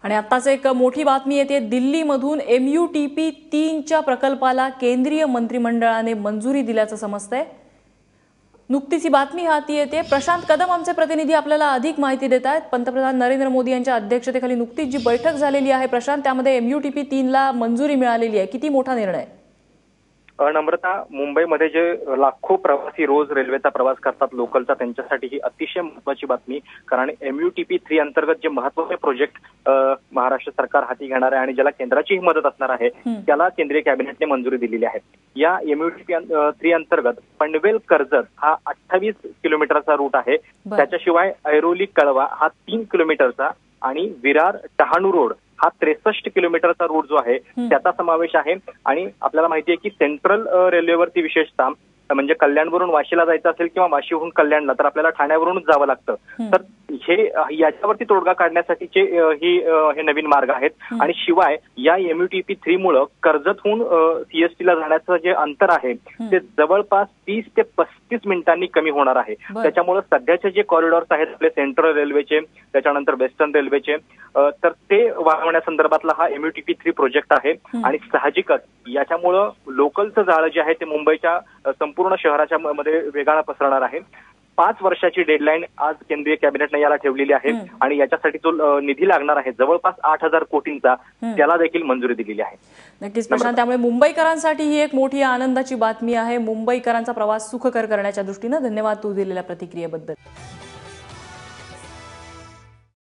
आणि आत्ताच एक मोठी बातमी येते। दिल्लीमधून MUTP 3च्या प्रकल्पाला केंद्रीय मंत्रिमंडळाने मंजुरी दिल्याचं समजतंय। नुकतीच ही बातमी हाती येते। प्रशांत कदम आमचे प्रतिनिधी आपल्याला अधिक माहिती देत आहेत। पंतप्रधान नरेंद्र मोदी यांच्या अध्यक्षतेखाली नुकतीच जी बैठक झालेली आहे प्रशांत, त्यामध्ये MUTP 3ला मंजुरी मिळालेली आहे। किती मोठा निर्णय? नम्रता, मुंबईमध्ये जे लाखो प्रवासी रोज रेल्वेचा प्रवास करतात लोकलचा, त्यांच्यासाठी ही अतिशय महत्त्वाची बातमी। कारण MUTP 3 अंतर्गत जे महत्त्वाचे प्रोजेक्ट महाराष्ट्र सरकार हाती घेणार आहे आणि ज्याला केंद्राचीही मदत असणार आहे, त्याला केंद्रीय कॅबिनेटने मंजुरी दिलेली आहे। या MUTP 3 अंतर्गत पनवेल कर्जत हा 28 किलोमीटरचा रूट आहे। त्याच्याशिवाय ऐरोली कळवा हा 3 किलोमीटरचा आणि विरार डहाणू रोड हा 63 किलोमीटरचा रूट जो आहे त्याचा समावेश आहे। आणि आपल्याला माहिती आहे की सेंट्रल रेल्वेवरती विशेषतः म्हणजे कल्याणवरून वाशीला जायचं असेल किंवा वाशीहून कल्याणला तर आपल्याला ठाण्यावरूनच जावं लागतं। तर हे याच्यावरती तोडगा काढण्यासाठीचे हे नवीन मार्ग आहेत। आणि शिवाय या MUTP 3 मुळे कर्जतहून CST ला जाण्याचं जे अंतर आहे ते जवळपास 30 ते 35 मिनिटांनी कमी होणार आहे। त्याच्यामुळे सध्याचे जे कॉरिडॉर्स आहेत आपले सेंट्रल रेल्वेचे, त्याच्यानंतर वेस्टर्न रेल्वेचे, तर ते वाढवण्यासंदर्भातला हा MUTP 3 प्रोजेक्ट आहे। आणि साहजिकच याच्यामुळं लोकलचं जाळं जे आहे ते मुंबईच्या संपूर्ण शहराच्या मध्ये वेगाने पसरणार आहे। 5 वर्षाची डेडलाईन आज केंद्रीय कॅबिनेटने याला ठेवलेली आहे आणि याच्यासाठी जो निधी लागणार आहे जवळपास 8,000 कोटींचा, त्याला देखील मंजुरी दिलेली आहे। नक्कीच प्रशांत, त्यामुळे मुंबईकरांसाठी ही एक मोठी आनंदाची बातमी आहे। मुंबईकरांचा प्रवास सुखकर करण्याच्या दृष्टीने धन्यवाद तू दिलेल्या प्रतिक्रियेबद्दल।